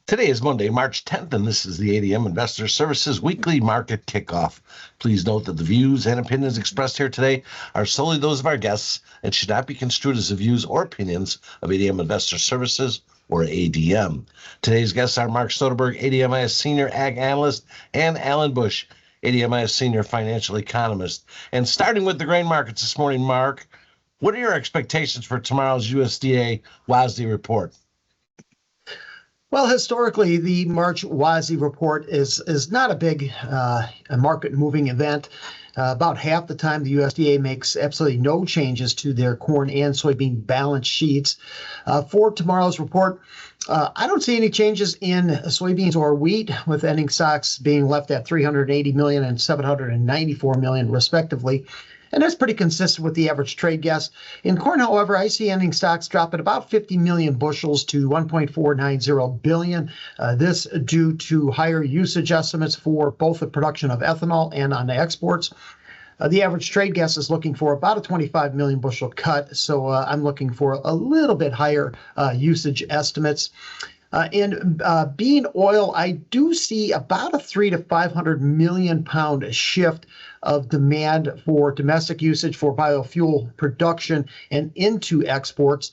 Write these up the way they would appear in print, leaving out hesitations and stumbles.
Today is Monday, March 10th, and this is the ADM Investor Services Weekly Market Kickoff. Please note that the views and opinions expressed here today are solely those of our guests and should not be construed as the views or opinions of ADM Investor Services or ADM. Today's guests are Mark Soderberg, ADMIS Senior Ag Analyst, and Alan Bush, ADMIS Senior Financial Economist. And starting with the grain markets this morning, Mark, what are your expectations for tomorrow's USDA WASDE report? Well, historically, the March WASDE report is not a big market-moving event. About half the time, the USDA makes absolutely no changes to their corn and soybean balance sheets. For tomorrow's report, I don't see any changes in soybeans or wheat, with ending stocks being left at 380 million and 794 million, respectively. And that's pretty consistent with the average trade guess. In corn, however, I see ending stocks drop at about 50 million bushels to 1.490 billion. This due to higher usage estimates for both the production of ethanol and on exports. The average trade guess is looking for about a 25 million bushel cut, so I'm looking for a little bit higher usage estimates. In bean oil, I do see about a 300 to 500 million pound shift of demand for domestic usage for biofuel production and into exports.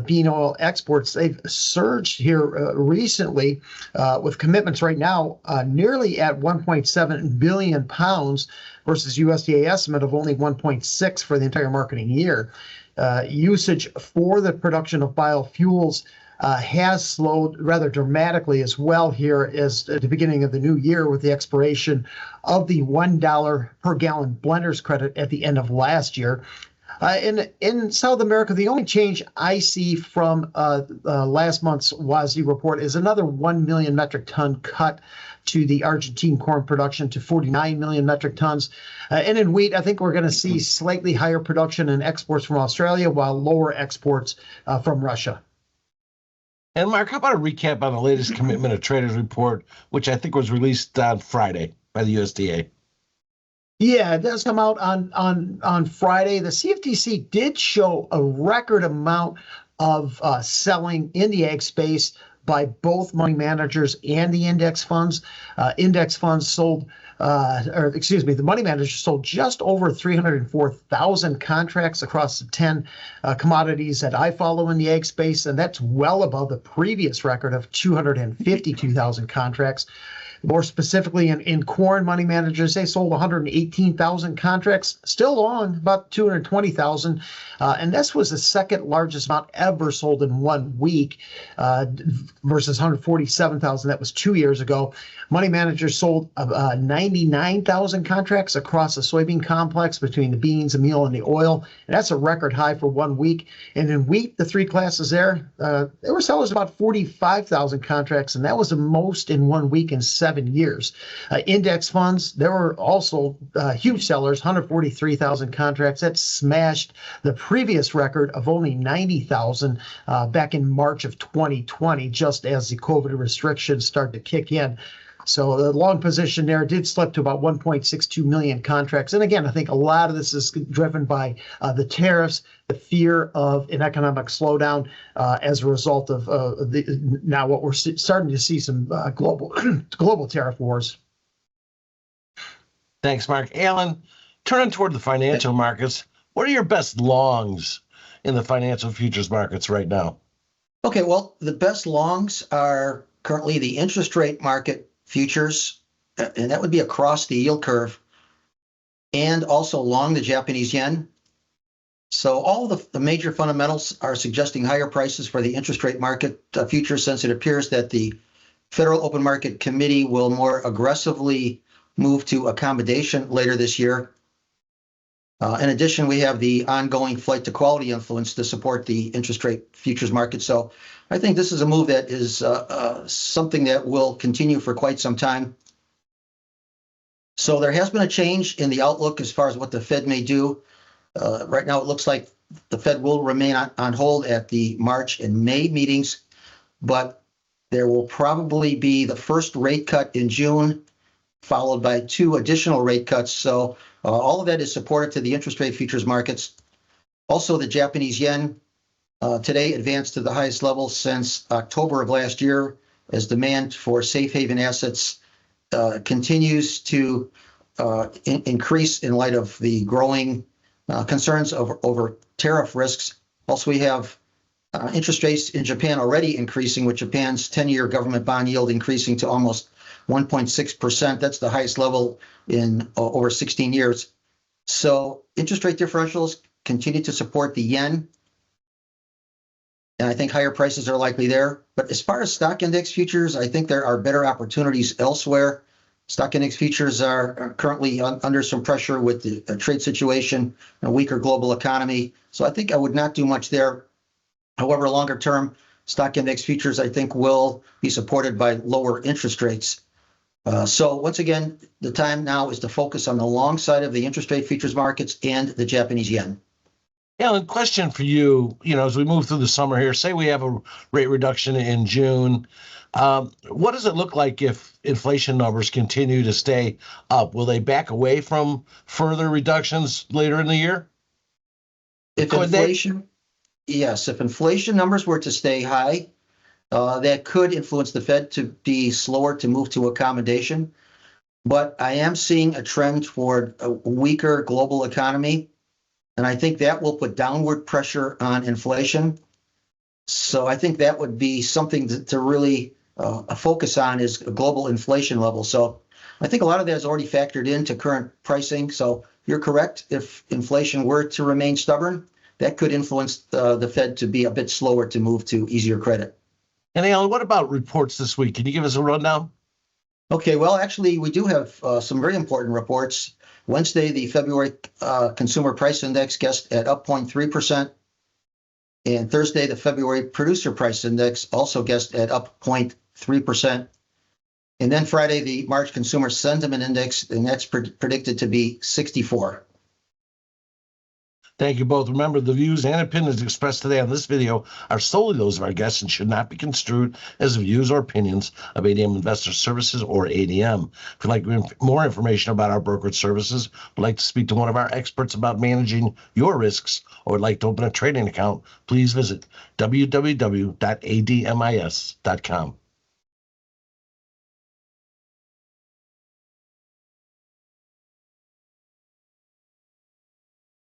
Bean oil exports, they've surged here recently with commitments right now nearly at 1.7 billion pounds versus USDA estimate of only 1.6 for the entire marketing year. Usage for the production of biofuels has slowed rather dramatically as well here as at the beginning of the new year with the expiration of the $1 per gallon blenders credit at the end of last year. In South America, the only change I see from last month's WASDE report is another 1 million metric ton cut to the Argentine corn production to 49 million metric tons. And in wheat, I think we're going to see slightly higher production and exports from Australia while lower exports from Russia. And Mark, how about a recap on the latest commitment of traders report, which I think was released on Friday by the USDA? Yeah, it does come out on Friday. The CFTC did show a record amount of selling in the ag space by both money managers and the index funds. Index funds sold, the money managers sold just over 304,000 contracts across the 10 commodities that I follow in the ag space, and that's well above the previous record of 252,000 contracts. More specifically, in corn, money managers, they sold 118,000 contracts, still long, about 220,000. And this was the second largest amount ever sold in 1 week versus 147,000. That was 2 years ago. Money managers sold 99,000 contracts across the soybean complex between the beans, the meal, and the oil. And that's a record high for 1 week. And in wheat, the three classes there were sellers about 45,000 contracts, and that was the most in 1 week in 7 years. Index funds, there were also huge sellers, 143,000 contracts. That smashed the previous record of only 90,000 back in March of 2020, just as the COVID restrictions started to kick in. So the long position there did slip to about 1.62 million contracts. And again, I think a lot of this is driven by the tariffs, the fear of an economic slowdown as a result of now what we're starting to see some global tariff wars. Thanks, Mark. Alan, turning toward the financial markets, what are your best longs in the financial futures markets right now? Okay, well, the best longs are currently the interest rate market futures, and that would be across the yield curve, and also long the Japanese yen. So all the major fundamentals are suggesting higher prices for the interest rate market futures, since it appears that the Federal Open Market Committee will more aggressively move to accommodation later this year. In addition, we have the ongoing flight to quality influence to support the interest rate futures market. So I think this is a move that is something that will continue for quite some time. So there has been a change in the outlook as far as what the Fed may do. Right now, it looks like the Fed will remain on hold at the March and May meetings, but there will probably be the first rate cut in June, followed by 2 additional rate cuts. So all of that is supportive to the interest rate futures markets. Also, the Japanese yen today advanced to the highest level since October of last year, as demand for safe haven assets continues to increase in light of the growing concerns over tariff risks. Also, we have interest rates in Japan already increasing, with Japan's 10-year government bond yield increasing to almost 1.6%. That's the highest level in over 16 years. So interest rate differentials continue to support the yen, and I think higher prices are likely there. But as far as stock index futures, I think there are better opportunities elsewhere. Stock index futures are currently under some pressure with the trade situation, a weaker global economy. So I think I would not do much there. However, longer term, stock index futures, I think, will be supported by lower interest rates. So once again, the time now is to focus on the long side of the interest rate futures markets and the Japanese yen. Alan, question for you, as we move through the summer here, say we have a rate reduction in June, what does it look like if inflation numbers continue to stay up? Will they back away from further reductions later in the year? If inflation numbers were to stay high, that could influence the Fed to be slower to move to accommodation. But I am seeing a trend toward a weaker global economy, and I think that will put downward pressure on inflation. So I think that would be something to really focus on, is a global inflation level. So I think a lot of that is already factored into current pricing. So you're correct. If inflation were to remain stubborn, that could influence the Fed to be a bit slower to move to easier credit. And Alan, what about reports this week? Can you give us a rundown? Okay, well, actually, we do have some very important reports. Wednesday, the February Consumer Price Index guessed at up 0.3%. And Thursday, the February Producer Price Index also guessed at up 0.3%. And then Friday, the March Consumer Sentiment Index, and that's predicted to be 64. Thank you both. Remember, the views and opinions expressed today on this video are solely those of our guests and should not be construed as views or opinions of ADM Investor Services or ADM. If you'd like more information about our brokerage services, would like to speak to one of our experts about managing your risks, or would like to open a trading account, please visit www.admis.com.